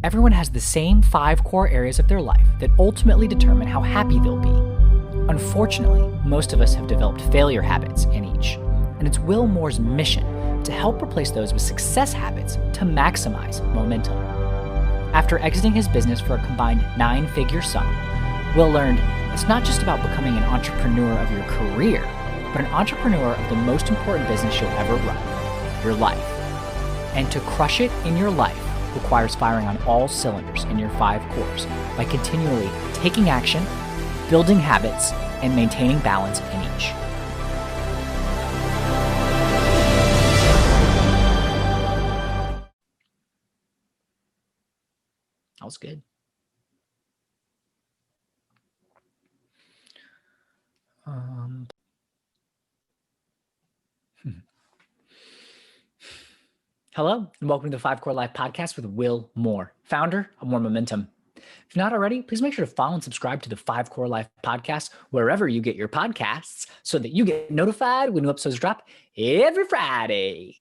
Everyone has the same 5 core areas of their life that ultimately determine how happy they'll be. Unfortunately, most of us have developed failure habits in each, and it's Will Moore's mission to help replace those with success habits to maximize momentum. After exiting his business for a combined 9-figure sum, Will learned it's not just about becoming an entrepreneur of your career, but an entrepreneur of the most important business you'll ever run, your life. And to crush it in your life requires firing on all cylinders in your 5 cores by continually taking action, building habits, and maintaining balance in each. That was good. Hello, and welcome to the 5 Core Life Podcast with Will Moore, founder of More Momentum. If not already, please make sure to follow and subscribe to the 5 Core Life Podcast wherever you get your podcasts so that you get notified when new episodes drop every Friday.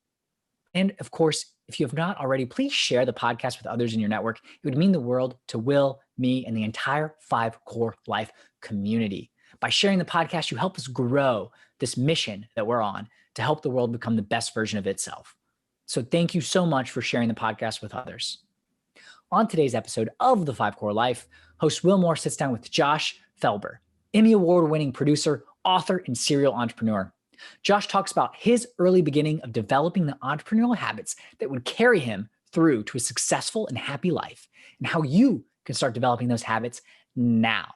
And of course, if you have not already, please share the podcast with others in your network. It would mean the world to Will, me, and the entire 5 Core Life community. By sharing the podcast, you help us grow this mission that we're on to help the world become the best version of itself. So thank you so much for sharing the podcast with others. On today's episode of The 5 Core Life, host Will Moore sits down with Josh Felber, Emmy Award-Winning Producer, author, and serial entrepreneur. Josh talks about his early beginning of developing the entrepreneurial habits that would carry him through to a successful and happy life, and how you can start developing those habits now.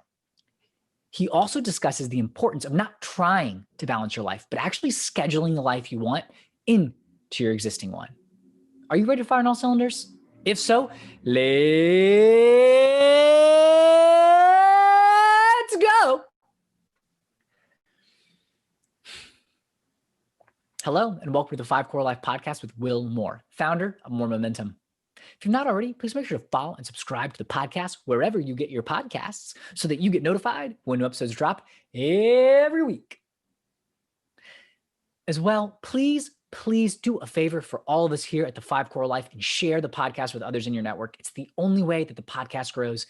He also discusses the importance of not trying to balance your life, but actually scheduling the life you want into your existing one. Are you ready to fire on all cylinders? If so, let's go. Hello, and welcome to the 5 Core Life Podcast with Will Moore, founder of More Momentum. If you've not already, please make sure to follow and subscribe to the podcast wherever you get your podcasts so that you get notified when new episodes drop every week. As well, please do a favor for all of us here at the 5 Core Life and share the podcast with others in your network. It's the only way that the podcast grows,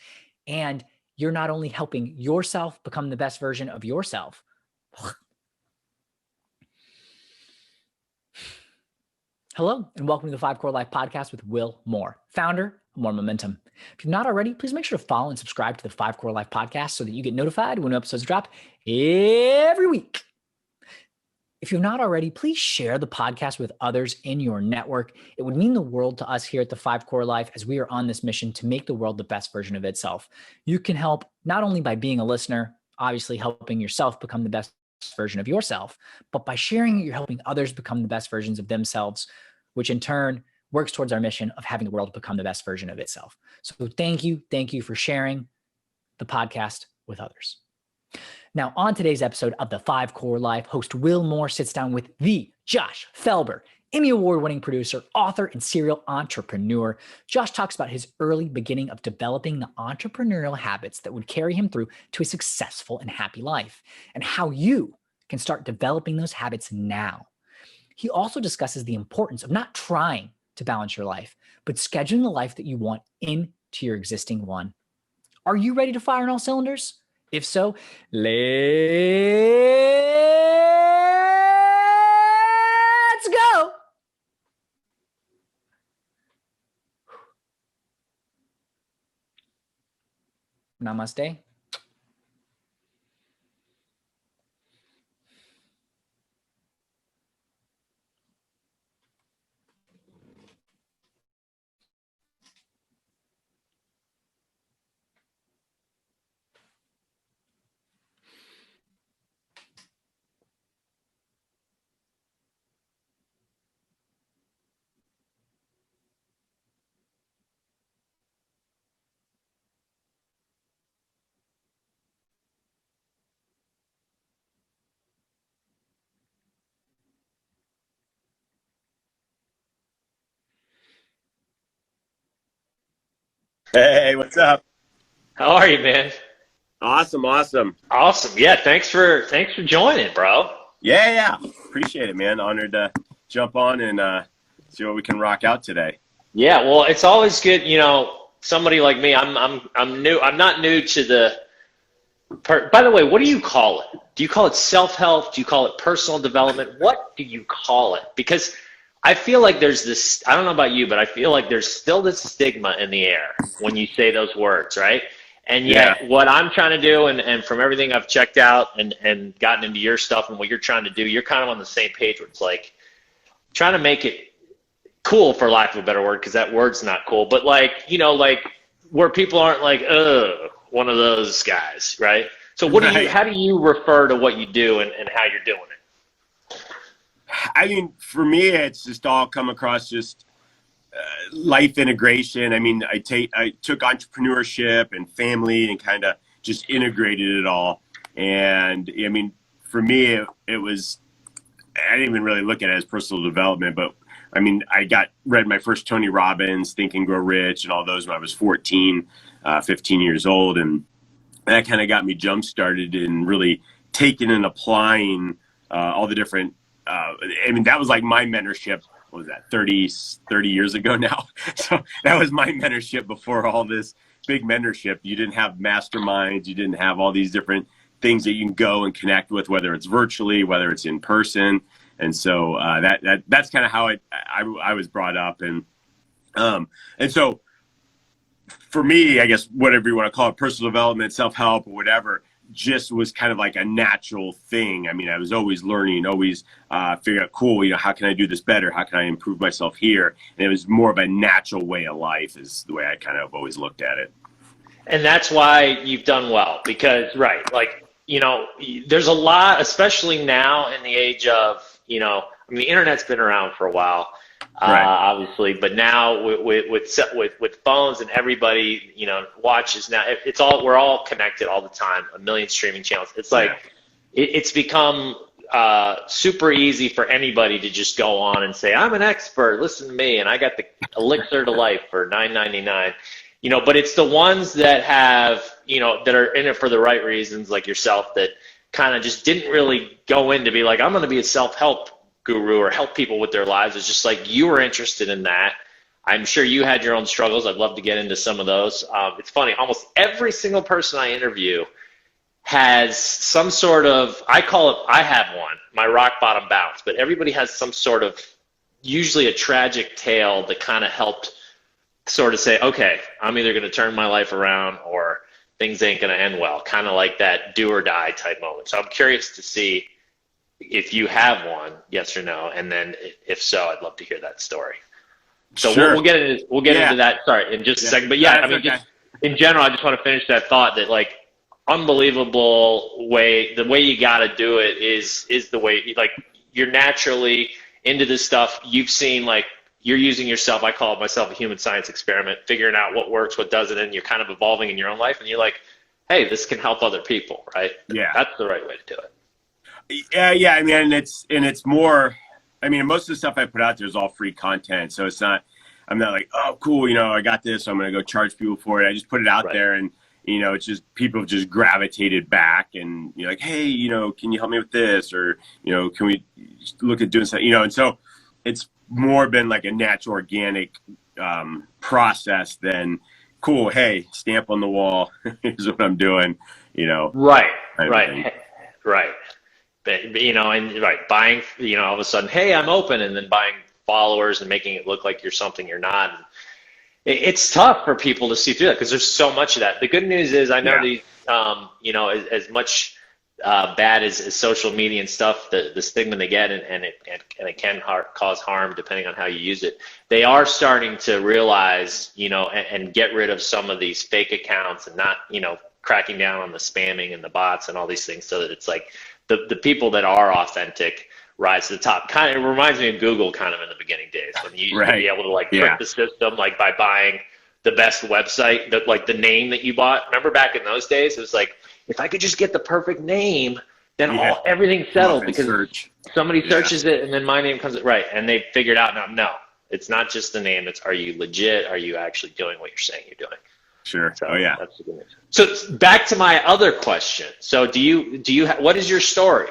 and you're not only helping yourself become the best version of yourself. Hello, and welcome to the 5 Core Life Podcast with Will Moore, founder of More Momentum. If you've not already, please make sure to follow and subscribe to the 5 Core Life Podcast so that you get notified when new episodes drop every week. If you've not already, please share the podcast with others in your network. It would mean the world to us here at the 5 Core Life as we are on this mission to make the world the best version of itself. You can help not only by being a listener, obviously helping yourself become the best version of yourself, but by sharing it, you're helping others become the best versions of themselves, which in turn works towards our mission of having the world become the best version of itself. So thank you for sharing the podcast with others. Now, on today's episode of the 5 Core Life, host Will Moore sits down with the Josh Felber, Emmy Award-Winning Producer, author, and serial entrepreneur. Josh talks about his early beginning of developing the entrepreneurial habits that would carry him through to a successful and happy life, and how you can start developing those habits now. He also discusses the importance of not trying to balance your life, but scheduling the life that you want into your existing one. Are you ready to fire on all cylinders? If so, let's go. Namaste. Hey, what's up? How are you, man? Awesome. Awesome. Yeah, thanks for joining, bro. Yeah. Appreciate it, man. Honored to jump on and see what we can rock out today. Yeah, well, it's always good, somebody like me, I'm new. I'm not new to the. By the way, what do you call it? Do you call it self-help? Do you call it personal development? What do you call it? Because I feel like there's this, I don't know about you, but I feel like there's still this stigma in the air when you say those words, right? And yet what I'm trying to do, and from everything I've checked out and gotten into your stuff and what you're trying to do, you're kind of on the same page where it's like trying to make it cool, for lack of a better word, because that word's not cool, but like, you know, like where people aren't like, ugh, one of those guys, right? So what do you, how do you refer to what you do and how you're doing it? I mean, for me, it's just all come across just life integration. I mean, I took entrepreneurship and family and kind of just integrated it all. And I mean, for me, it was, I didn't even really look at it as personal development, but I mean, I read my first Tony Robbins, Think and Grow Rich, and all those when I was 14, 15 years old. And that kind of got me jump started in really taking and applying all the different, I mean, that was like my mentorship. What was that, 30 years ago now? So that was my mentorship before all this big mentorship. You didn't have masterminds. You didn't have all these different things that you can go and connect with, whether it's virtually, whether it's in person. And so that's kind of how I was brought up. And so for me, I guess, whatever you want to call it, personal development, self-help, or whatever, just was kind of like a natural thing. I mean, I was always learning, always figuring out, cool, you know, how can I do this better? How can I improve myself here? And it was more of a natural way of life is the way I kind of always looked at it. And that's why you've done well, because, right, like, you know, there's a lot, especially now in the age of, you know, I mean, the internet's been around for a while, obviously, but now with phones and everybody, you know, watches now, it's all, we're all connected all the time, a million streaming channels. It's like, it's become super easy for anybody to just go on and say, I'm an expert, listen to me, and I got the elixir to life for $9.99. You know, but it's the ones that have, you know, that are in it for the right reasons, like yourself, that kind of just didn't really go in to be like, I'm going to be a self-help guru or help people with their lives. It's just like you were interested in that. I'm sure you had your own struggles. I'd love to get into some of those. It's funny, almost every single person I interview has some sort of, I call it, I have one, my rock bottom bounce, but everybody has some sort of, usually a tragic tale that kind of helped sort of say, okay, I'm either going to turn my life around or things ain't going to end well, kind of like that do or die type moment. So I'm curious to see if you have one, yes or no, and then if so, I'd love to hear that story. So sure. we'll get into that, sorry, in just a second. But yeah, I mean, just in general, I just want to finish that thought that, like, unbelievable way, the way you got to do it is the way, like, you're naturally into this stuff. You've seen, like, you're using yourself, I call it myself a human science experiment, figuring out what works, what doesn't, and you're kind of evolving in your own life, and you're like, hey, this can help other people, right? Yeah. That's the right way to do it. Yeah. I mean, it's more, I mean, most of the stuff I put out there is all free content. So it's not, I'm not like, oh, cool, you know, I got this, so I'm going to go charge people for it. I just put it out there, and, you know, it's just, people have just gravitated back, and you're like, hey, you know, can you help me with this? Or, you know, can we look at doing something, you know? And so it's more been like a natural, organic process than, cool, hey, stamp on the wall, here's what I'm doing, you know. Right. But, you know, and buying, you know, all of a sudden, hey, I'm open, and then buying followers and making it look like you're something you're not. And it's tough for people to see through that because there's so much of that. The good news is I know these, you know, as much bad as social media and stuff, the stigma they get, and it can cause harm depending on how you use it. They are starting to realize, you know, and get rid of some of these fake accounts and not, you know, cracking down on the spamming and the bots and all these things, so that it's like the people that are authentic rise to the top. Kind of, it reminds me of Google kind of in the beginning days when you used to be able to like trick the system, like by buying the best website, that like the name that you bought. Remember back in those days, it was like, if I could just get the perfect name, then everything's settled, because somebody searches it and then my name comes right. And they figured out now, no, it's not just the name. It's, are you legit? Are you actually doing what you're saying you're doing? Sure. So that's the good news. So back to my other question. So what is your story?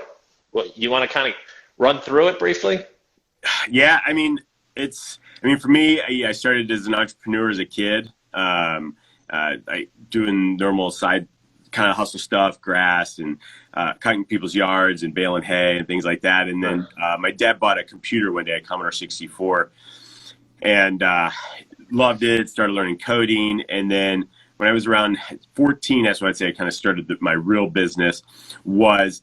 What, you want to kind of run through it briefly? Yeah. I mean, for me, I started as an entrepreneur as a kid. doing normal side kind of hustle stuff, grass and cutting people's yards and baling hay and things like that. And then my dad bought a computer one day, a Commodore 64, and loved it, started learning coding. And then when I was around 14, that's what I'd say I kind of started my real business was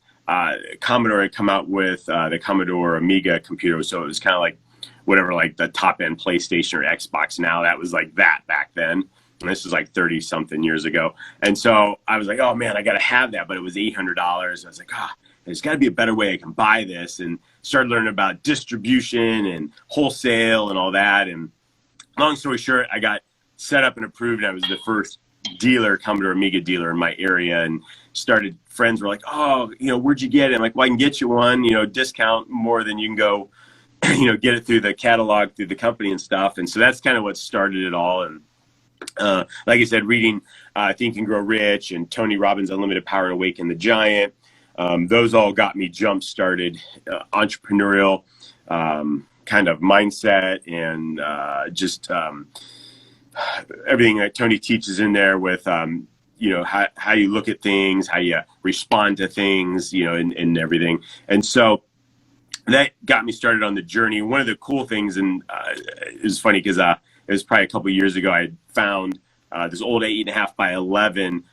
Commodore had come out with the Commodore Amiga computer. So it was kind of like whatever, like the top end PlayStation or Xbox now. That was like that back then. And this was like 30 something years ago. And so I was like, oh man, I got to have that. But it was $800. I was like, there's got to be a better way I can buy this. And started learning about distribution and wholesale and all that. And long story short, I got set up and approved. And I was the first dealer, Commodore Amiga dealer in my area, and friends were like, oh, where'd you get it? I'm like, well, I can get you one, discount more than you can go, get it through the catalog, through the company and stuff. And so that's kind of what started it all. And like I said, reading Think and Grow Rich and Tony Robbins' Unlimited Power and Awaken the Giant, those all got me jump started, entrepreneurial kind of mindset, and just everything that Tony teaches in there with how you look at things, how you respond to things, and everything. And so that got me started on the journey. One of the cool things, and it was funny because it was probably a couple of years ago, I found this old 8.5 by 11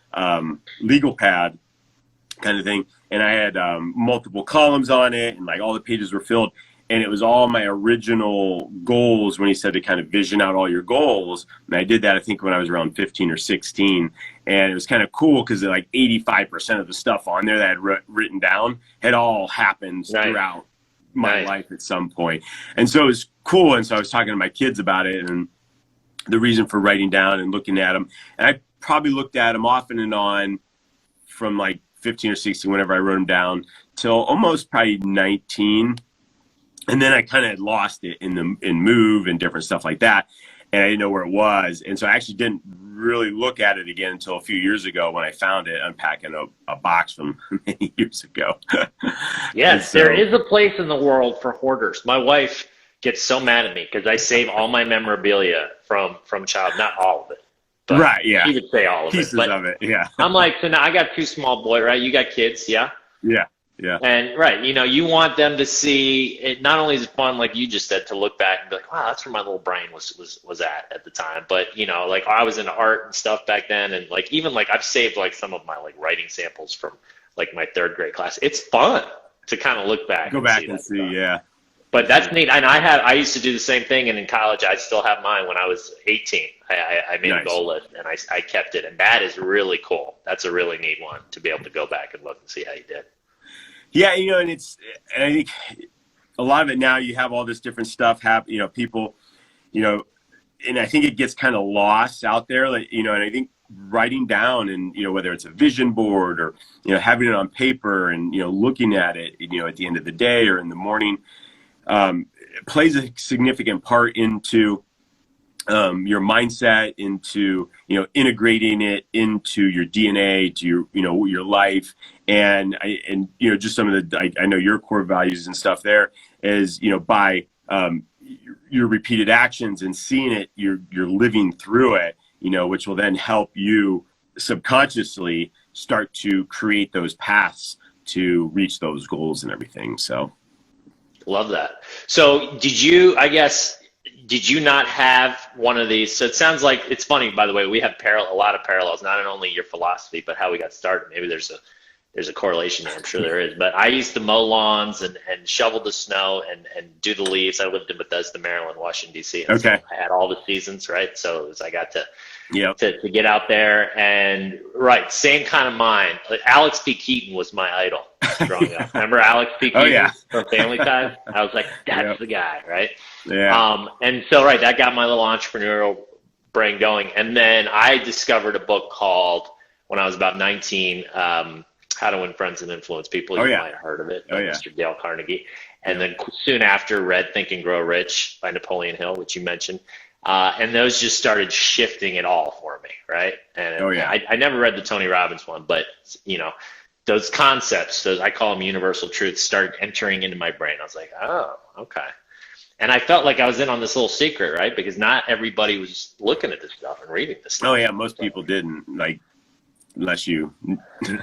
legal pad kind of thing. And I had multiple columns on it, and like all the pages were filled. And it was all my original goals when he said to kind of vision out all your goals. And I did that, I think, when I was around 15 or 16. And it was kind of cool because like 85% of the stuff on there that I had written down had all happened throughout my life at some point. And so it was cool. And so I was talking to my kids about it and the reason for writing down and looking at them. And I probably looked at them off and on from like 15 or 16, whenever I wrote them down, till almost probably 19. And then I kind of lost it in move and different stuff like that. And I didn't know where it was. And so I actually didn't really look at it again until a few years ago when I found it unpacking a box from many years ago. Yes, there is a place in the world for hoarders. My wife gets so mad at me because I save all my memorabilia from child, not all of it. But right, yeah. She would say all of Pieces it. of it, yeah. I'm like, so now I got two small boys, right? You got kids, yeah? Yeah. Yeah. And right, you want them to see it. Not only is it fun, like you just said, to look back and be like, wow, that's where my little brain was at the time. But like I was into art and stuff back then, and like even like I've saved like some of my like writing samples from like my 3rd grade class. It's fun to kind of look back. Go back and see, yeah. But that's neat. And I used to do the same thing, and in college I still have mine. When I was 18, I made a goal list and I kept it, and that is really cool. That's a really neat one to be able to go back and look and see how you did. Yeah, and I think a lot of it now, you have all this different stuff happen, people, and I think it gets kind of lost out there, like, and I think writing down and, whether it's a vision board or, having it on paper and, looking at it, at the end of the day or in the morning, plays a significant part into your mindset, into integrating it into your DNA, to your life, and just some of the I know your core values and stuff there is by your repeated actions and seeing it, you're living through it, which will then help you subconsciously start to create those paths to reach those goals and everything. So love that. So did you not have one of these? So it sounds like, it's funny, by the way, we have a lot of parallels, not only your philosophy, but how we got started. Maybe there's a correlation here. I'm sure there is. But I used to mow lawns and shovel the snow and do the leaves. I lived in Bethesda, Maryland, Washington, D.C. And okay. So I had all the seasons, right? So I got to get out there and, right, same kind of mind. Like Alex P. Keaton was my idol growing up. Remember Alex P. Keaton from Family Ties? I was like, that's the guy, right? Yeah. And so, right, that got my little entrepreneurial brain going. And then I discovered a book called, when I was about 19, How to Win Friends and Influence People. You might have heard of it, Mr. Dale Carnegie. And then soon after, read Think and Grow Rich by Napoleon Hill, which you mentioned. And those just started shifting it all for me, right? And I never read the Tony Robbins one, but, those concepts, I call them universal truths, started entering into my brain. I was like, oh, okay. And I felt like I was in on this little secret, right? Because not everybody was looking at this stuff and reading this stuff. Oh yeah, most people didn't, like, unless you.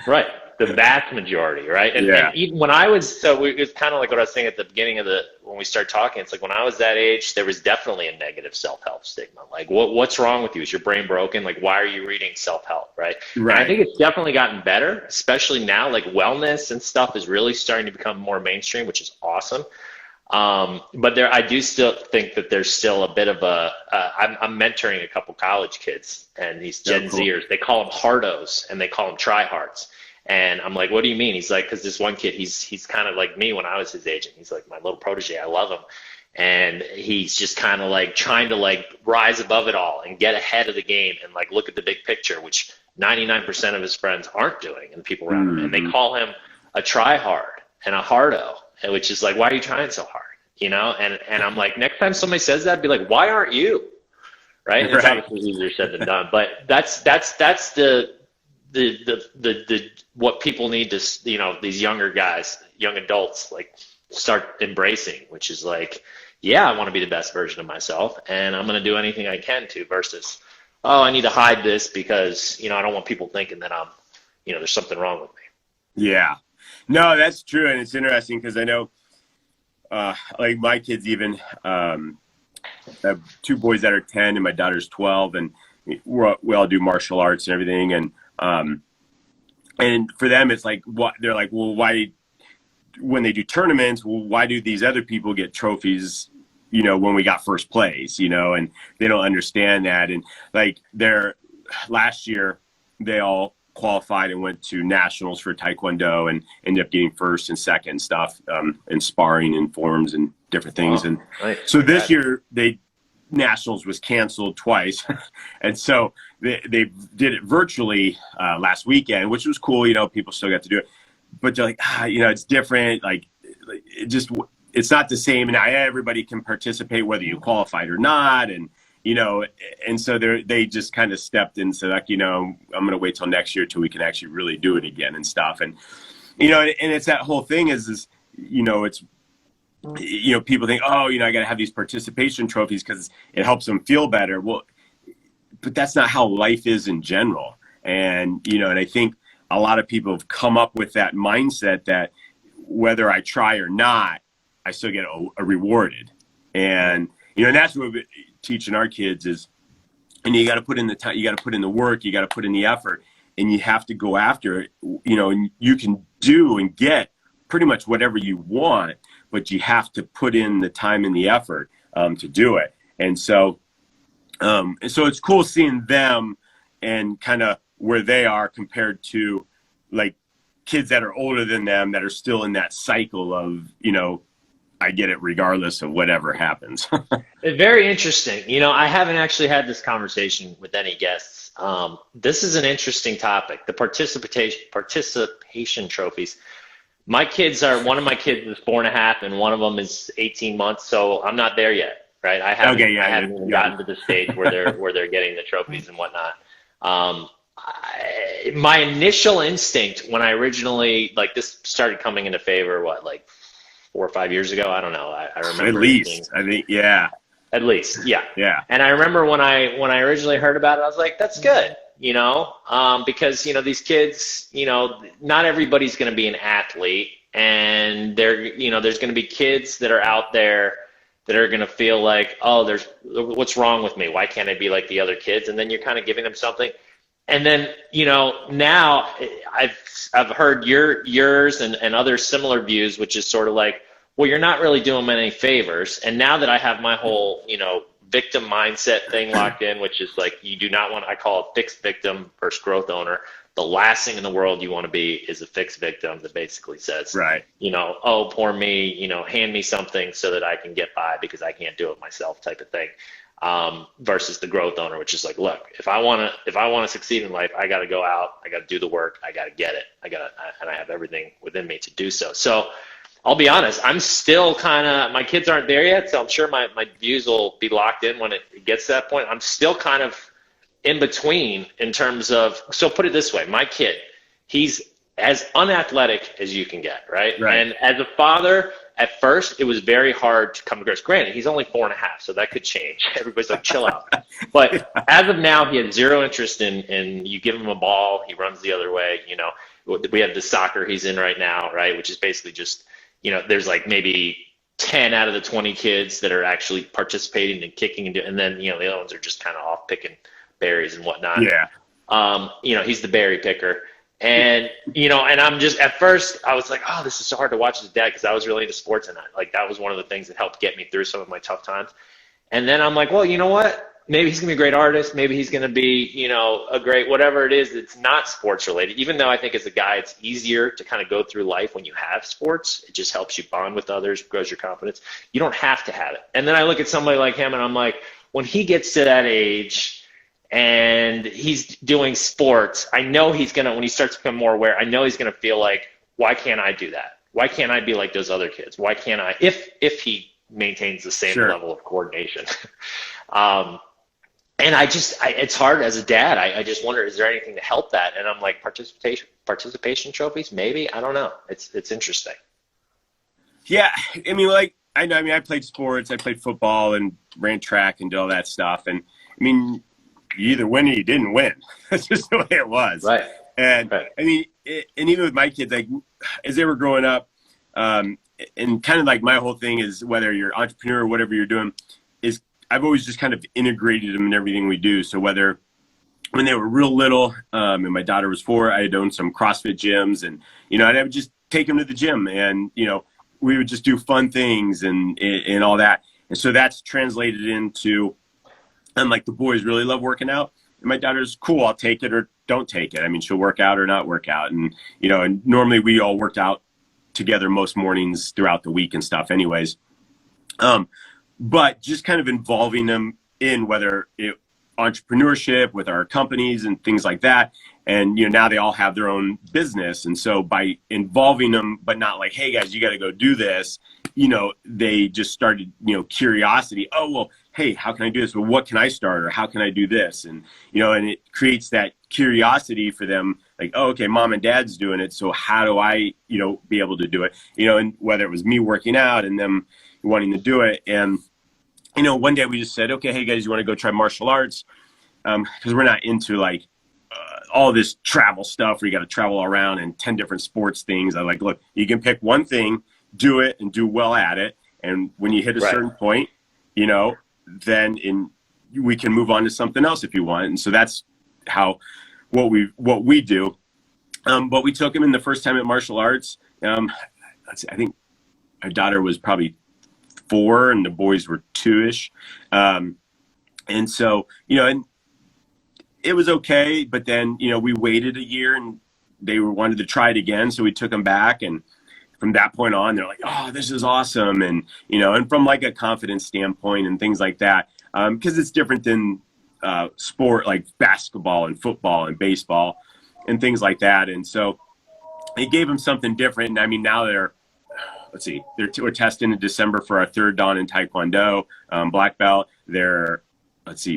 Right. The vast majority, right? And even when I was, it's kind of like what I was saying at the beginning of when we started talking, it's like when I was that age, there was definitely a negative self-help stigma. Like, what's wrong with you? Is your brain broken? Like, why are you reading self-help, right? Right. And I think it's definitely gotten better, especially now, like wellness and stuff is really starting to become more mainstream, which is awesome. But I do still think that there's still a bit of I'm mentoring a couple college kids, and these Gen Zers, they call them hardos and they call them tryhards. And I'm like, what do you mean? He's like, because this one kid, he's kind of like me when I was his age, and he's like my little protege. I love him. And he's just kind of like trying to like rise above it all and get ahead of the game and like look at the big picture, which 99% of his friends aren't doing, and people around him. And they call him a tryhard and a hardo, which is like, why are you trying so hard? You know? And I'm like, next time somebody says that, be like, why aren't you? Right? And it's obviously easier said than done. But that's the what people need to, you know, these younger guys, young adults, like start embracing, which is like, yeah, I want to be the best version of myself, and I'm going to do anything I can to, versus, oh, I need to hide this because, you know, I don't want people thinking that I'm, you know, there's something wrong with me. Yeah, no, that's true. And it's interesting because I know, like my kids even, have two boys that are 10 and my daughter's 12, and we all do martial arts and everything. And for them, it's like, what they're like, well, why, when they do tournaments, well, why do these other people get trophies, you know, when we got first place, you know? And they don't understand that. And like last year, they all qualified and went to nationals for Taekwondo and ended up getting first and second stuff, and sparring and forms and different things. And so this year nationals was canceled twice. And so they did it virtually last weekend, which was cool. You know, people still got to do it, but they're like, you know, it's different. Like it's not the same. And now everybody can participate whether you qualified or not. And, you know, and so they just kind of stepped in and said, like, you know, I'm going to wait till next year till we can actually really do it again and stuff. And, you know, and it's that whole thing is, you know, it's, you know, people think, oh, you know, I got to have these participation trophies because it helps them feel better. Well, but that's not how life is in general. And, you know, and I think a lot of people have come up with that mindset that whether I try or not, I still get rewarded. And, you know, and that's what we're teaching our kids is, and you got to put in the time, you got to put in the work, you got to put in the effort, and you have to go after it, you know, and you can do and get pretty much whatever you want, but you have to put in the time and the effort to do it. And so it's cool seeing them and kind of where they are compared to like kids that are older than them that are still in that cycle of, you know, I get it regardless of whatever happens. Very interesting. You know, I haven't actually had this conversation with any guests. This is an interesting topic, the participation trophies. One of my kids is 4.5 and one of them is 18 months. So I'm not there yet, right? I haven't even gotten to the stage where they're getting the trophies and whatnot. My initial instinct when I originally, like, this started coming into favor, like 4 or 5 years ago? I don't know. I remember. At least, I think, yeah. At least, yeah. Yeah. And I remember when I originally heard about it, I was like, that's good. You know, because, you know, these kids, you know, not everybody's going to be an athlete, and there's going to be kids that are out there that are going to feel like, oh, what's wrong with me? Why can't I be like the other kids? And then you're kind of giving them something. And then, you know, now I've heard yours and other similar views, which is sort of like, well, you're not really doing them any favors. And now that I have my whole, you know, victim mindset thing locked in, which is like, you do not want, I call it fixed victim versus growth owner. The last thing in the world you want to be is a fixed victim that basically says, right, you know, oh, poor me, you know, hand me something so that I can get by because I can't do it myself type of thing. Versus the growth owner, which is like, look, if I want to succeed in life, I got to go out, I got to do the work, I got to get it. And I have everything within me to do so. So I'll be honest, I'm still my kids aren't there yet, so I'm sure my views will be locked in when it gets to that point. I'm still kind of in between in terms of, so put it this way, my kid, he's as unathletic as you can get, right? Right. And as a father, at first it was very hard to come to grips. Granted, he's only 4.5, so that could change. Everybody's like, chill out. But as of now, he had zero interest in you give him a ball, he runs the other way. You know, we have the soccer he's in right now, right, which is basically just, you know, there's like maybe 10 out of the 20 kids that are actually participating and kicking, and then, you know, the other ones are just kind of off picking berries and whatnot. Yeah. You know, he's the berry picker. And, you know, and I'm just, at first I was like, oh, this is so hard to watch as a dad, because I was really into sports, and that was one of the things that helped get me through some of my tough times. And then I'm like, well, you know what? Maybe he's going to be a great artist. Maybe he's going to be, you know, a great, whatever it is that's not sports related. Even though I think as a guy, it's easier to kind of go through life when you have sports. It just helps you bond with others, grows your confidence. You don't have to have it. And then I look at somebody like him and I'm like, when he gets to that age and he's doing sports, I know he's going to, when he starts to become more aware, I know he's going to feel like, why can't I do that? Why can't I be like those other kids? Why can't I, if he maintains the same level of coordination? And it's hard as a dad. I just wonder, is there anything to help that? And I'm like, participation trophies, maybe. I don't know. It's interesting. Yeah, I mean, like I know. I mean, I played sports. I played football and ran track and did all that stuff. And I mean, you either win or you didn't win. That's just the way it was. Right. And right. I mean, and even with my kids, like as they were growing up, and kind of like my whole thing is whether you're an entrepreneur or whatever you're doing, is I've always just kind of integrated them in everything we do. So whether when they were real little, and my daughter was 4, I had owned some CrossFit gyms, and, you know, and I would just take them to the gym, and, you know, we would just do fun things and all that. And so that's translated into, and like the boys really love working out. And my daughter's cool. I'll take it or don't take it. I mean, she'll work out or not work out. And, you know, and normally we all worked out together most mornings throughout the week and stuff anyways. But just kind of involving them in whether it entrepreneurship with our companies and things like that. And, you know, now they all have their own business. And so by involving them, but not like, hey guys, you got to go do this, you know, they just started, you know, curiosity. Oh, well, hey, how can I do this? Well, what can I start? Or how can I do this? And, you know, and it creates that curiosity for them. Like, oh, okay, mom and dad's doing it. So how do I, you know, be able to do it? You know, and whether it was me working out and them wanting to do it. And, you know, one day we just said, okay, hey guys, you want to go try martial arts? Because we're not into like all this travel stuff where you got to travel around and 10 different sports things. I like, look, you can pick one thing, do it and do well at it. And when you hit a certain point, you know, then we can move on to something else if you want. And so that's how, what we do. But we took him in the first time at martial arts. I think my daughter was probably 4 and the boys were 2-ish. And so, you know, and it was okay, but then, you know, we waited a year and they wanted to try it again. So we took them back, and from that point on, they're like, oh, this is awesome. And, you know, and from like a confidence standpoint and things like that, because it's different than sport like basketball and football and baseball and things like that. And so it gave them something different. And I mean, now we're testing in December for our 3rd dan in Taekwondo, black belt. They're,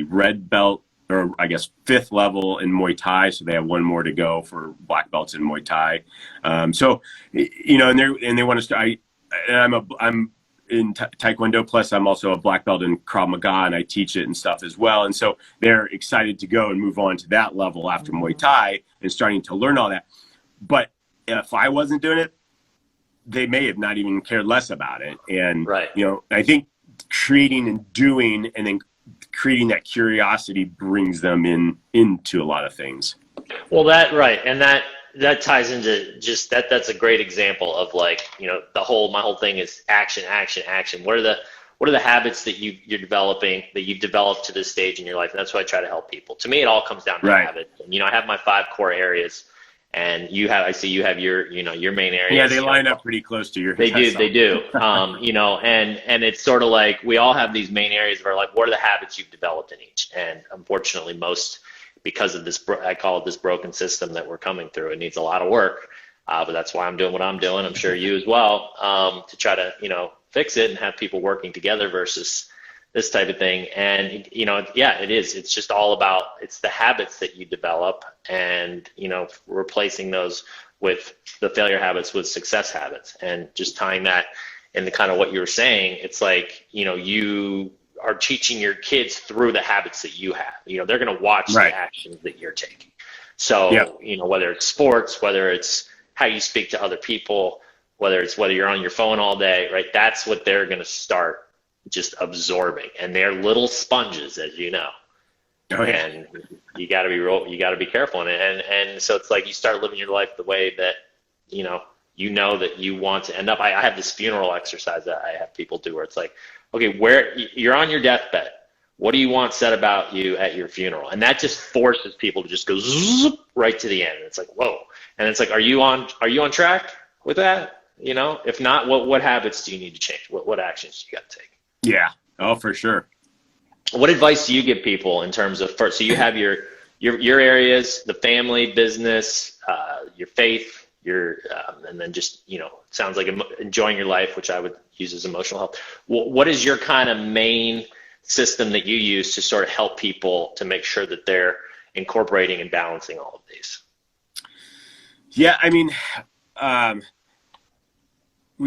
red belt, or I guess 5th level in Muay Thai. So they have one more to go for black belts in Muay Thai. So, you know, and they want to start, I'm in Taekwondo, plus I'm also a black belt in Krav Maga, and I teach it and stuff as well. And so they're excited to go and move on to that level after Muay Thai and starting to learn all that. But if I wasn't doing it, they may have not even cared less about it. And, you know, I think creating and doing and then creating that curiosity brings them into a lot of things. Well, and that ties into just that's a great example of, like, you know, my whole thing is action. What are the habits that you're developing, that you've developed to this stage in your life? And that's what I try to help people. To me, it all comes down to habits. And, you know, I have my 5 core areas, and I see you have your, you know, your main areas. Yeah, they line up pretty close to your. They do. You know, and it's sort of like we all have these main areas of our life. What are the habits you've developed in each? And unfortunately, most, because of this, I call it this broken system that we're coming through. It needs a lot of work, but that's why I'm doing what I'm doing. I'm sure you as well, to try to, you know, fix it and have people working together versus this type of thing. And, you know, yeah, it is. It's just all about, it's the habits that you develop, and, you know, replacing those with the failure habits with success habits, and just tying that and the kind of what you were saying, it's like, you know, you are teaching your kids through the habits that you have. You know, they're going to watch the actions that you're taking. So, you know, whether it's sports, whether it's how you speak to other people, whether you're on your phone all day, right? That's what they're going to start just absorbing. And they're little sponges, as you know. And you got to be careful. And so it's like you start living your life the way that, you know that you want to end up. I have this funeral exercise that I have people do where it's like, okay, where you're on your deathbed, what do you want said about you at your funeral? And that just forces people to just go zoop right to the end. And it's like, whoa. And it's like, are you on track with that? You know, if not, what habits do you need to change? What actions do you got to take? Yeah. Oh, for sure. What advice do you give people in terms of first? So you have your areas, the family, business, your faith, and then just, you know, it sounds like enjoying your life, which I would use as emotional health. What is your kind of main system that you use to sort of help people to make sure that they're incorporating and balancing all of these? Yeah, I mean,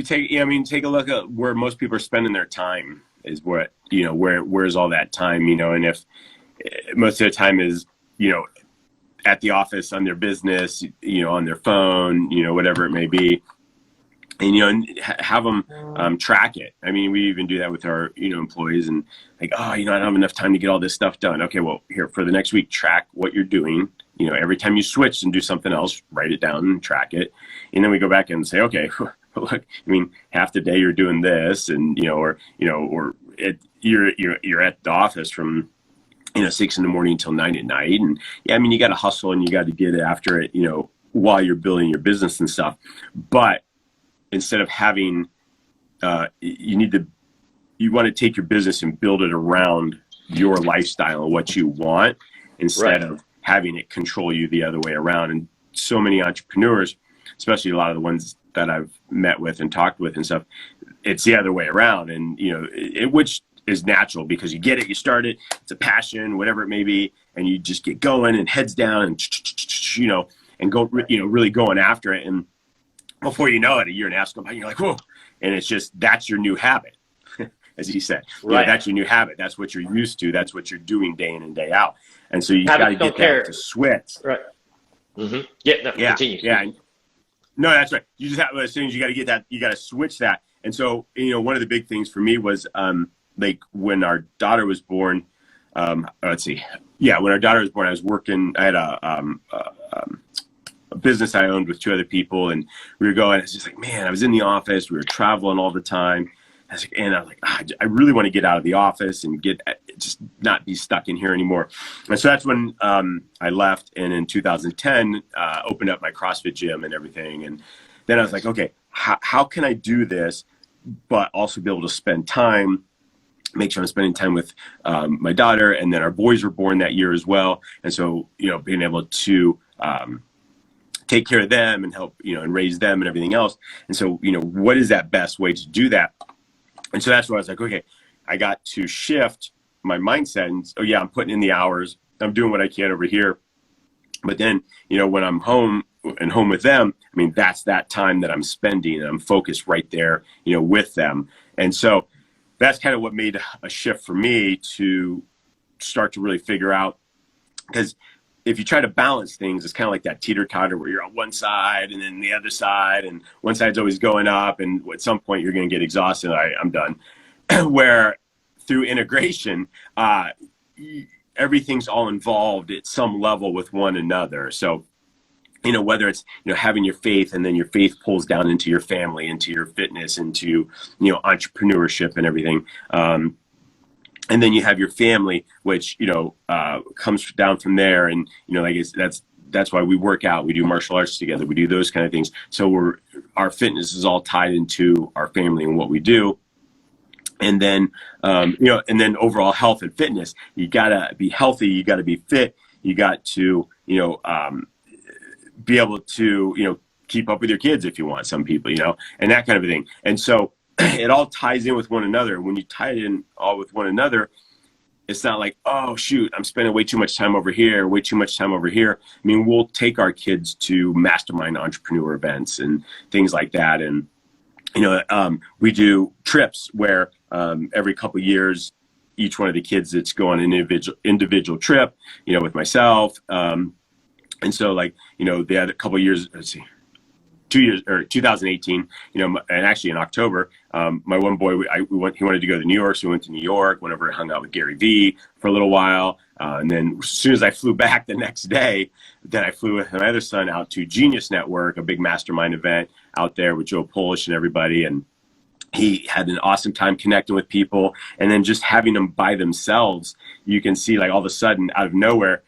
take a look at where most people are spending their time is what, you know, where's all that time, you know, and if most of the time is, you know, at the office, on their business, you know, on their phone, you know, whatever it may be, and, you know, and have them track it. I mean, we even do that with our, you know, employees, and like, oh, you know, I don't have enough time to get all this stuff done. Okay, well, here for the next week, track what you're doing. You know, every time you switch and do something else, write it down and track it. And then we go back and say, okay, look, I mean, half the day you're doing this, and, you're at the office from, you know, 6 a.m. until 9 p.m. And yeah, I mean, you got to hustle and you got to get after it, you know, while you're building your business and stuff. But instead of having, you want to take your business and build it around your lifestyle and what you want, instead of having it control you the other way around. And so many entrepreneurs, especially a lot of the ones that I've met with and talked with and stuff, it's the other way around. And, you know, which is natural because you get it, you start it, it's a passion, whatever it may be, and you just get going and heads down and, you know, and go, you know, really going after it. And before you know it, a year and a half goes by, you're like, whoa. And it's just, that's your new habit, as he said. You know, that's your new habit. That's what you're used to. That's what you're doing day in and day out. And so you got to get that to switch. Right. Mm-hmm. Yeah. No, continue. Yeah. No, that's right. You just have, as soon as you got to get that, you got to switch that. And so, you know, one of the big things for me was, like when our daughter was born, when our daughter was born, I was working, I had a business I owned with 2 other people, and we were going, it's just like, man, I was in the office, we were traveling all the time. I was like, I really want to get out of the office and just not be stuck in here anymore. And so that's when I left, and in 2010, opened up my CrossFit gym and everything. And then I was like, okay, how can I do this, but also be able to spend time, make sure I'm spending time with my daughter, and then our boys were born that year as well. And so, you know, being able to take care of them and help, you know, and raise them and everything else. And so, you know, what is that best way to do that? And so that's where I was like, okay, I got to shift my mindset and, oh yeah, I'm putting in the hours, I'm doing what I can over here. But then, you know, when I'm home with them, I mean, that's that time that I'm spending, and I'm focused right there, you know, with them. And so that's kind of what made a shift for me to start to really figure out, because if you try to balance things, it's kind of like that teeter-totter where you're on one side and then the other side, and one side's always going up, and at some point you're going to get exhausted. I'm done. Where through integration, everything's all involved at some level with one another. So, you know, whether it's, you know, having your faith, and then your faith pulls down into your family, into your fitness, into, you know, entrepreneurship and everything. And then you have your family, which, you know, comes down from there. And, you know, I guess that's why we work out. We do martial arts together. We do those kind of things. So our fitness is all tied into our family and what we do. And then, you know, and then overall health and fitness, you gotta be healthy. You gotta be fit. You got to, you know, be able to, you know, keep up with your kids if you want, some people, you know, and that kind of a thing. And so it all ties in with one another. When you tie it in all with one another, it's not like, oh shoot, I'm spending way too much time over here, way too much time over here. I mean, we'll take our kids to mastermind entrepreneur events and things like that. And we do trips where every couple of years, each one of the kids that's going an individual trip, with myself. And so they had a couple of years, let's see, 2 years, or 2018, and actually in October, my one boy, he wanted to go to New York. So we went to New York, went over and hung out with Gary Vee for a little while. And then as soon as I flew back the next day, then I flew with my other son out to Genius Network, a big mastermind event out there with Joe Polish and everybody. And he had an awesome time connecting with people. And then just having them by themselves, you can see all of a sudden out of nowhere,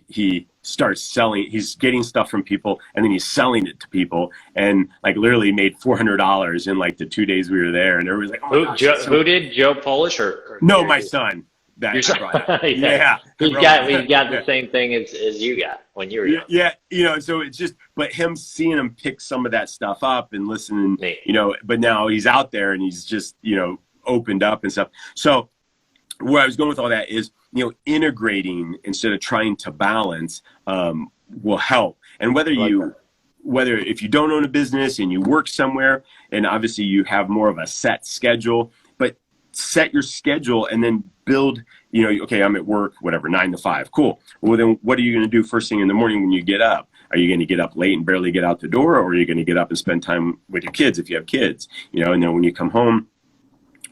he starts selling, he's getting stuff from people and then he's selling it to people, and literally made $400 in the 2 days we were there. And everybody's like, oh my gosh, who did Joe Polish or no, my son. That yeah. He's got the same thing as you got when you were young. Yeah, so it's just, but him seeing him pick some of that stuff up and listening, but now he's out there and he's just, opened up and stuff. So where I was going with all that is, integrating instead of trying to balance will help. And whether if you don't own a business and you work somewhere, and obviously you have more of a set schedule, but set your schedule and then build, okay, I'm at work, whatever, 9 to 5. Cool. Well, then what are you going to do first thing in the morning when you get up? Are you going to get up late and barely get out the door? Or are you going to get up and spend time with your kids if you have kids? And then when you come home,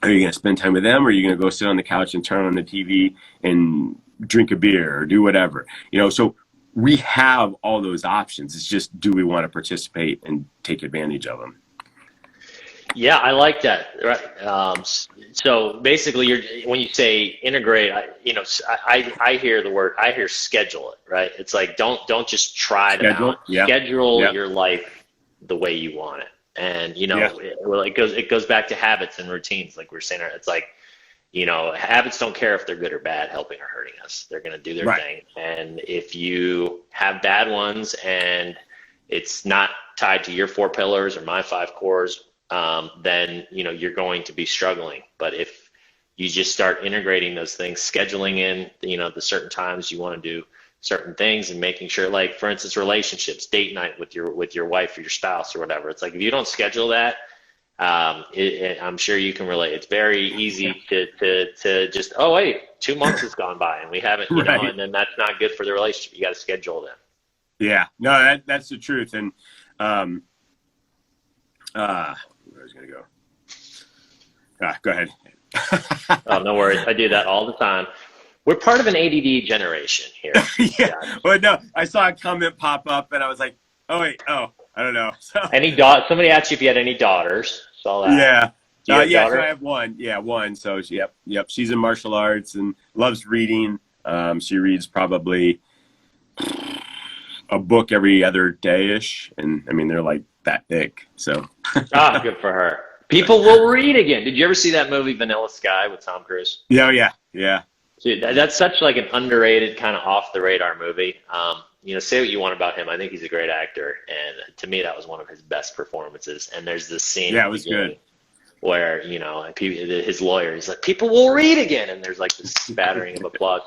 are you going to spend time with them, or are you going to go sit on the couch and turn on the TV and drink a beer or do whatever? So we have all those options. It's just, do we want to participate and take advantage of them? Yeah, I like that. Right. So basically, when you say integrate, I hear the word. I hear schedule it. Right. It's don't just try to schedule your life the way you want it. And it goes back to habits and routines, like we were saying. It's habits don't care if they're good or bad, helping or hurting us. They're going to do their thing. And if you have bad ones and it's not tied to your 4 pillars or my 5 cores, then you're going to be struggling. But if you just start integrating those things, scheduling in the certain times you want to do certain things, and making sure, for instance, relationships, date night with your wife or your spouse or whatever. It's if you don't schedule that, I'm sure you can relate. It's very easy to just, oh wait, 2 months has gone by and we haven't, and then that's not good for the relationship. You got to schedule them. Yeah, no, that's the truth. And where I was gonna go. Go ahead. Oh, no worries. I do that all the time. We're part of an ADD generation here. Yeah. Well, no, I saw a comment pop up and I was like, I don't know. So. Somebody asked you if you had any daughters. Saw that. Yeah. So I have one. Yeah, one. So yep. She's in martial arts and loves reading. She reads probably a book every other day-ish. And I mean, they're that thick. So. Good for her. People will read again. Did you ever see that movie Vanilla Sky with Tom Cruise? Yeah. Dude, that's such an underrated kind of off the radar movie. Say what you want about him. I think he's a great actor, and to me, that was one of his best performances. And there's this scene, it was good, where his lawyer, he's like, "People will read again," and there's this spattering of applause.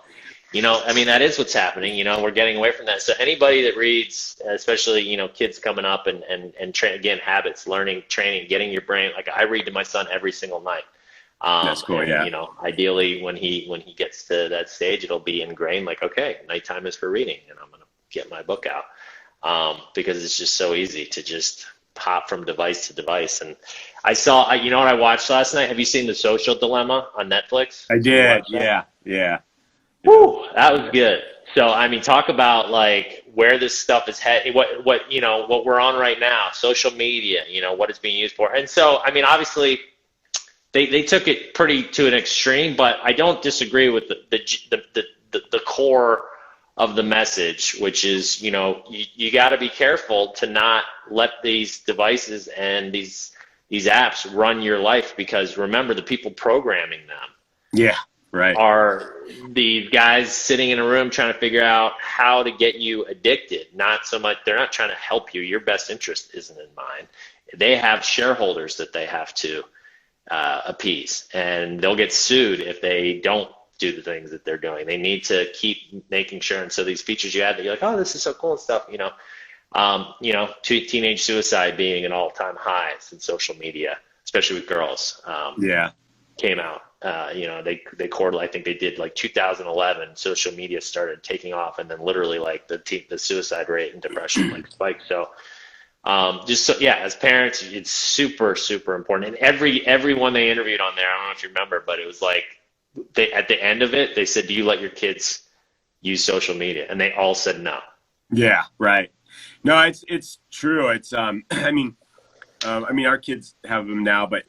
That is what's happening. We're getting away from that. So anybody that reads, especially kids coming up and again, habits, learning, training, getting your brain. I read to my son every single night. That's cool. And, ideally when he gets to that stage, it'll be ingrained. Okay, nighttime is for reading, and I'm going to get my book out, because it's just so easy to just hop from device to device. And I saw, what I watched last night? Have you seen The Social Dilemma on Netflix? I did. Yeah. Woo, that was good. So, talk about where this stuff is headed, what we're on right now, social media, what it's being used for. And so, obviously, They took it pretty to an extreme, but I don't disagree with the core of the message, which is, you got to be careful to not let these devices and these apps run your life, because remember, the people programming them are these guys sitting in a room trying to figure out how to get you addicted. Not so much, they're not trying to help you. Your best interest isn't in mind. They have shareholders that they have to appease, and they'll get sued if they don't do the things that they're doing. They need to keep making sure. And so these features you add that you're like, oh, this is so cool and stuff, teenage suicide being an all-time high since social media. especially with girls, came out. They courted, I think they did like 2011, social media started taking off, and then literally like the suicide rate and depression like spiked. So as parents, it's super, super important. And everyone they interviewed on there, I don't know if you remember, but it was like at the end of it, they said, do you let your kids use social media? And they all said no. Yeah, right. No, it's true. It's I mean, our kids have them now, but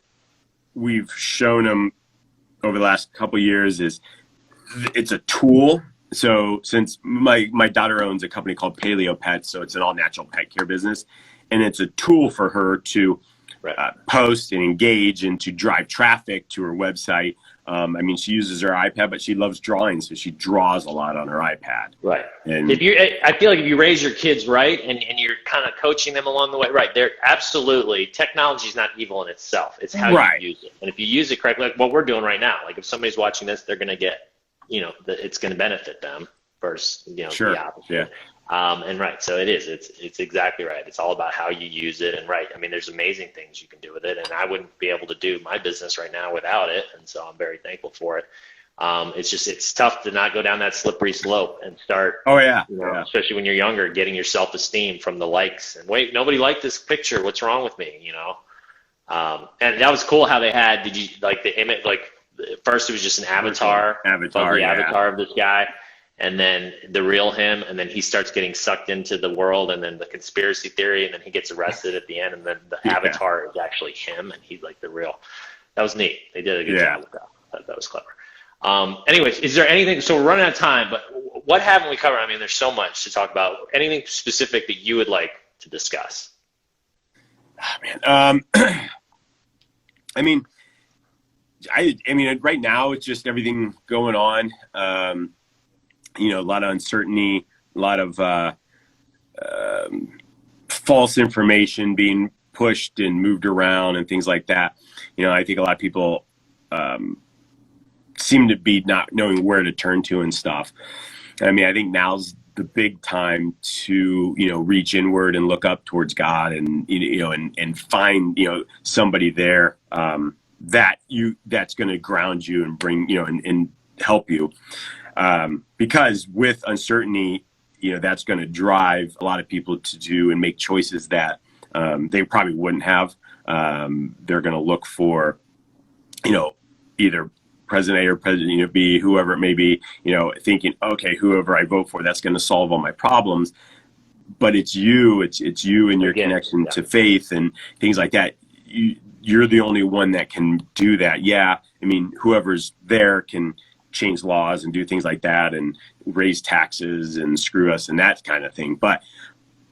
we've shown them over the last couple of years it's a tool. So since my daughter owns a company called Paleo Pets, so it's an all natural pet care business, and it's a tool for her to post and engage and to drive traffic to her website. She uses her iPad, but she loves drawing, so she draws a lot on her iPad. Right. And I feel like if you raise your kids right, and you're kind of coaching them along the way, right? They're absolutely, technology is not evil in itself. It's how you use it. And if you use it correctly, like what we're doing right now, like if somebody's watching this, they're going to get, it's going to benefit them versus, sure. the opposite. Yeah. So it's exactly right. It's all about how you use it. And there's amazing things you can do with it. And I wouldn't be able to do my business right now without it. And so I'm very thankful for it. It's tough to not go down that slippery slope and start, especially when you're younger, getting your self-esteem from the likes and wait, nobody liked this picture. What's wrong with me? And that was cool how they had, did you like the image, like first it was just an avatar of this guy. And then the real him, and then he starts getting sucked into the world, and then the conspiracy theory, and then he gets arrested at the end, and then the avatar is actually him, and he's like the real. That was neat. They did a good job with that. That was clever. Anyways, is there anything? So we're running out of time, but what haven't we covered? There's so much to talk about. Anything specific that you would like to discuss? Oh, man. Right now it's just everything going on. A lot of uncertainty, a lot of false information being pushed and moved around and things like that. I think a lot of people seem to be not knowing where to turn to and stuff. I think now's the big time to, reach inward and look up towards God and, and find, somebody there that's going to ground you and bring, and help you. Because with uncertainty, that's going to drive a lot of people to do and make choices that they probably wouldn't have. They're going to look for, either President A or President B, whoever it may be, thinking, okay, whoever I vote for, that's going to solve all my problems. But it's you and your connection to faith and things like that. You're the only one that can do that. Yeah, whoever's there can change laws and do things like that and raise taxes and screw us and that kind of thing. But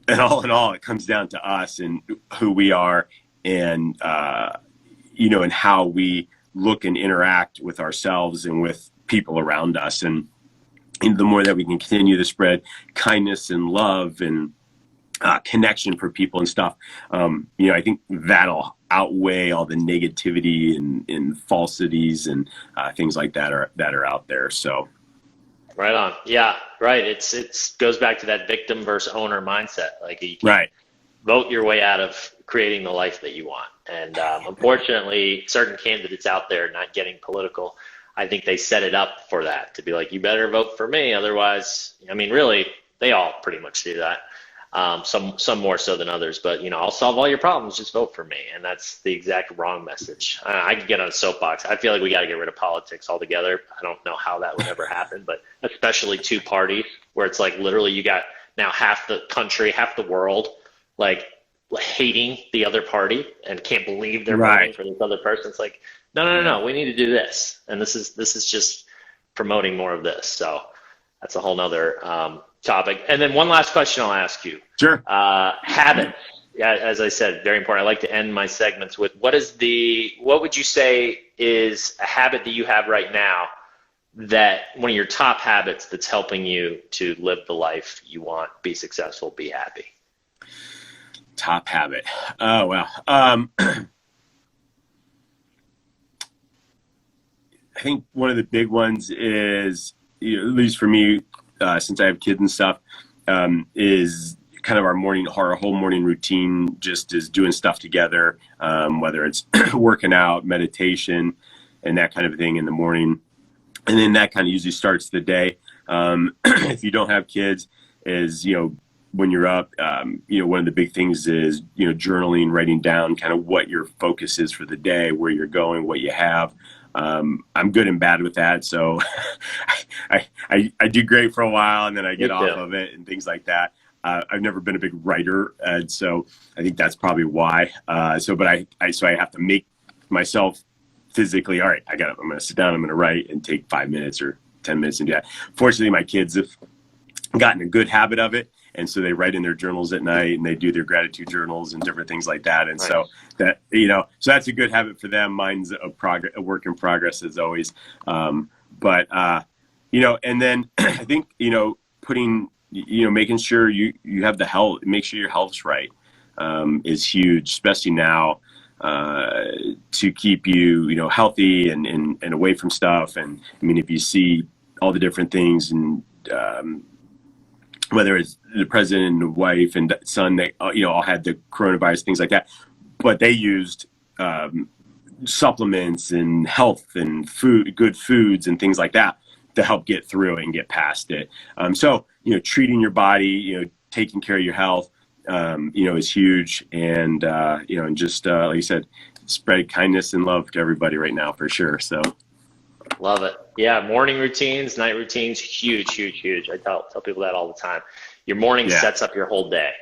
in all, it comes down to us and who we are and, and how we look and interact with ourselves and with people around us. And the more that we can continue to spread kindness and love and connection for people and stuff, I think that'll outweigh all the negativity and falsities and things like that are out there. So, right on. Yeah, right. It's goes back to that victim versus owner mindset. Like you can vote your way out of creating the life that you want. And unfortunately, certain candidates out there, not getting political, I think they set it up for that to be like, you better vote for me, otherwise. Really, they all pretty much do that. Some more so than others, but I'll solve all your problems, just vote for me. And that's the exact wrong message. I could get on a soapbox. I feel like we got to get rid of politics altogether. I don't know how that would ever happen, but especially two parties where it's like literally you got now half the country, half the world, like hating the other party and can't believe they're voting for this other person. It's like, no, we need to do this. And this is just promoting more of this. So that's a whole nother, topic. And then one last question I'll ask you. Sure. Habits. Yeah, as I said, very important. I like to end my segments with what would you say is a habit that you have right now that one of your top habits that's helping you to live the life you want, be successful, be happy? Top habit. Oh, well. I think one of the big ones is, at least for me, since I have kids and stuff, is kind of our whole morning routine just is doing stuff together, whether it's working out, meditation, and that kind of thing in the morning. And then that kind of usually starts the day. If you don't have kids, is, when you're up, one of the big things is, journaling, writing down kind of what your focus is for the day, where you're going, what you have. I'm good and bad with that. So I do great for a while and then I get off of it and things like that. I've never been a big writer. And so I think that's probably why. So I have to make myself physically, all right, I'm going to sit down, I'm going to write and take 5 minutes or 10 minutes and do that. Fortunately, my kids have gotten a good habit of it. And so they write in their journals at night and they do their gratitude journals and different things like that. And so that, so that's a good habit for them. Mine's a work in progress as always. And then I think, making sure you have the health, make sure your health's right, is huge, especially now, to keep you, healthy and away from stuff. And I mean, if you see all the different things and, whether it's the president and the wife and son, they all had the coronavirus, things like that, but they used supplements and health and good foods and things like that to help get through it and get past it. So treating your body, taking care of your health, is huge. And and just like you said, spread kindness and love to everybody right now for sure. So. Love it. Yeah. Morning routines, night routines, huge, huge, huge. I tell people that all the time. Your morning sets up your whole day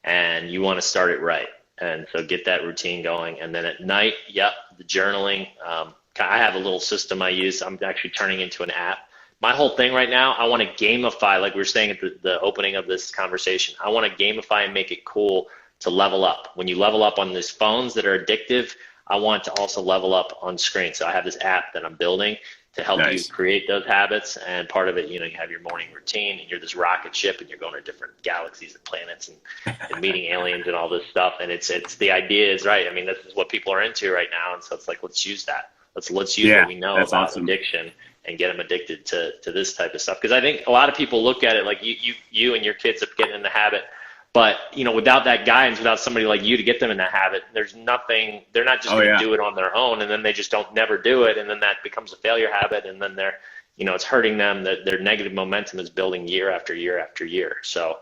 and you want to start it right. And so get that routine going. And then at night, the journaling. I have a little system I use. I'm actually turning into an app. My whole thing right now, I want to gamify, like we were saying at the opening of this conversation, I want to gamify and make it cool to level up. When you level up on these phones that are addictive, I want to also level up on screen. So I have this app that I'm building to help you create those habits. And part of it, you have your morning routine and you're this rocket ship and you're going to different galaxies and planets and meeting aliens and all this stuff. And it's the idea is right. I mean, this is what people are into right now. And so it's like, let's use that. Let's use what we know about addiction and get them addicted to this type of stuff. Because I think a lot of people look at it like you and your kids are getting in the habit. But, without that guidance, without somebody like you to get them in that habit, there's nothing, they're not just going to do it on their own. And then they just never do it. And then that becomes a failure habit. And then they're, it's hurting them, that their negative momentum is building year after year after year. So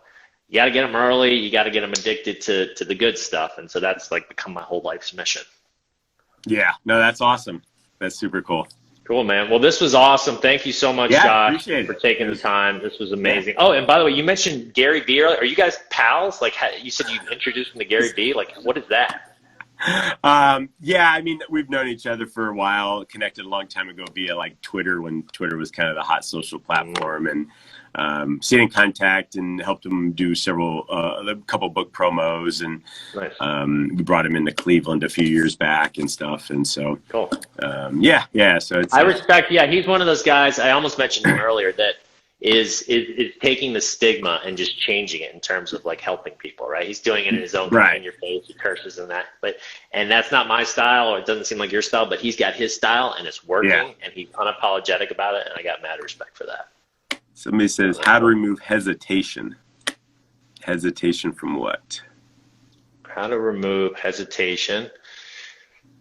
you got to get them early. You got to get them addicted to the good stuff. And so that's like become my whole life's mission. Yeah. No, that's awesome. That's super cool. Cool, man. Well, this was awesome. Thank you so much, Josh, for taking the time. This was amazing. Oh, and by the way, you mentioned Gary Vee earlier. Are you guys pals? Like, you said you introduced him to Gary Vee. Like, what is that? I mean, we've known each other for a while, connected a long time ago via like Twitter when Twitter was kind of the hot social platform, and stayed in contact and helped him do a couple book promos, and we brought him into Cleveland a few years back and stuff. And so, cool. So it's, I respect, he's one of those guys, I almost mentioned him earlier, that is taking the stigma and just changing it in terms of like helping people, right? He's doing it in his own in your face, he curses and that, and that's not my style, or it doesn't seem like your style, but he's got his style and it's working, and he's unapologetic about it, and I got mad respect for that. Somebody says, how to remove hesitation. Hesitation from what? How to remove hesitation.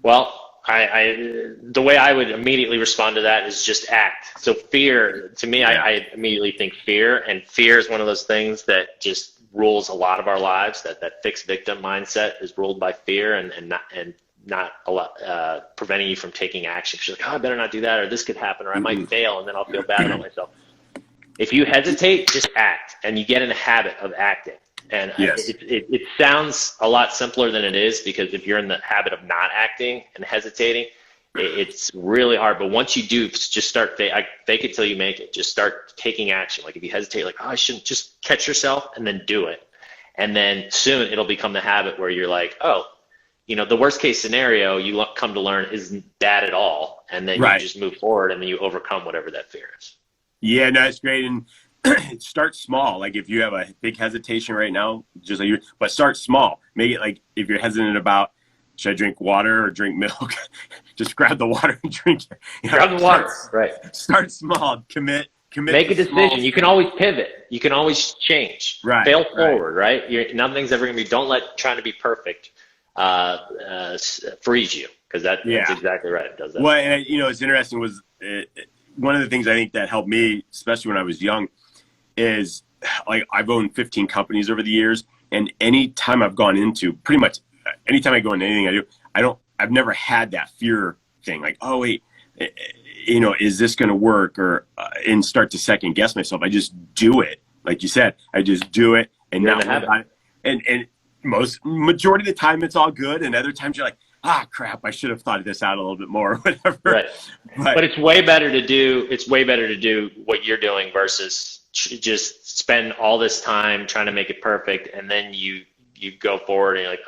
Well, the way I would immediately respond to that is just act. So fear, to me, I immediately think fear, and fear is one of those things that just rules a lot of our lives. That fixed victim mindset is ruled by fear and not a lot, preventing you from taking action. Because you're like, I better not do that, or this could happen, or I might fail, and then I'll feel bad about myself. If you hesitate, just act, and you get in a habit of acting. And it sounds a lot simpler than it is, because if you're in the habit of not acting and hesitating, it's really hard. But once you do, just start fake it till you make it. Just start taking action. Like if you hesitate, like, I shouldn't, just catch yourself and then do it. And then soon it'll become the habit where you're like, the worst case scenario you come to learn isn't bad at all. And then you just move forward, and then you overcome whatever that fear is. Yeah, no, it's great. And start small. Like if you have a big hesitation right now, but start small. Make it like, if you're hesitant about, should I drink water or drink milk? Just grab the water and drink it. Grab the water, right. Start small. Commit. Make a decision. You can always pivot. You can always change. Right. Fail forward, right? Nothing's ever going to be, don't let trying to be perfect freeze you, because that's exactly right. It does that. Well, and it's interesting was one of the things I think that helped me, especially when I was young, is like I've owned 15 companies over the years, and anytime I've gone into anytime I go into anything I do, I've never had that fear thing, like, oh wait, is this going to work, or and start to second guess myself. I just do it, like you said. I just do it, and now and majority of the time it's all good, and other times you're like, crap, I should have thought of this out a little bit more, or whatever. Right. But it's way better to do. It's way better to do what you're doing versus just spend all this time trying to make it perfect, and then you go forward and you're like,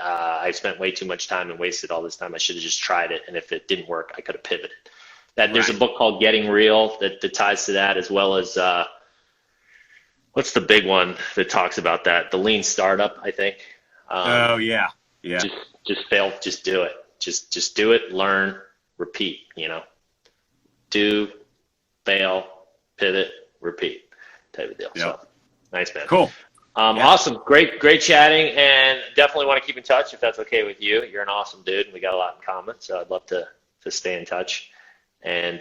I spent way too much time and wasted all this time. I should have just tried it, and if it didn't work, I could have pivoted. There's a book called Getting Real that ties to that, as well as what's the big one that talks about that? The Lean Startup, I think. Yeah. Just fail. Just do it. Just do it. Learn. Repeat. Do, fail, pivot, repeat, type of deal. Yep. So nice, man. Cool. Awesome. Great chatting, and definitely want to keep in touch if that's okay with you. You're an awesome dude, and we got a lot in common, so I'd love to stay in touch. And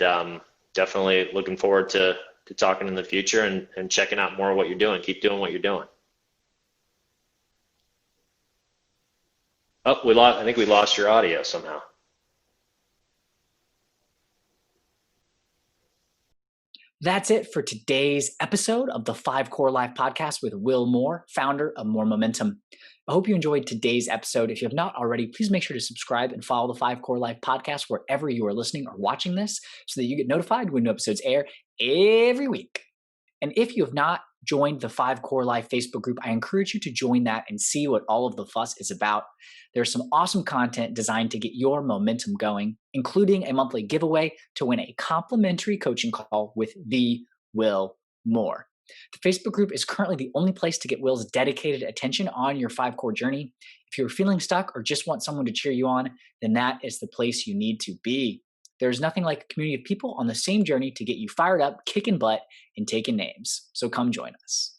definitely looking forward to talking in the future and checking out more of what you're doing. Keep doing what you're doing. Oh, I think we lost your audio somehow. That's it for today's episode of the 5 Core Life podcast with Will Moore, founder of More Momentum. I hope you enjoyed today's episode. If you have not already, please make sure to subscribe and follow the 5 Core Life podcast wherever you are listening or watching this, so that you get notified when new episodes air every week. And if you have not joined the 5 Core Life Facebook group, I encourage you to join that and see what all of the fuss is about. There's some awesome content designed to get your momentum going, including a monthly giveaway to win a complimentary coaching call with the Will Moore. The Facebook group is currently the only place to get Will's dedicated attention on your 5 core journey. If you're feeling stuck or just want someone to cheer you on, then that is the place you need to be. There's nothing like a community of people on the same journey to get you fired up, kicking butt, and taking names. So come join us.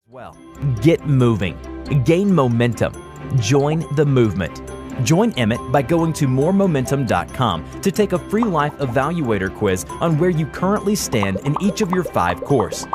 Well, get moving. Gain momentum. Join the movement. Join Emmett by going to moremomentum.com to take a free life evaluator quiz on where you currently stand in each of your 5 cores.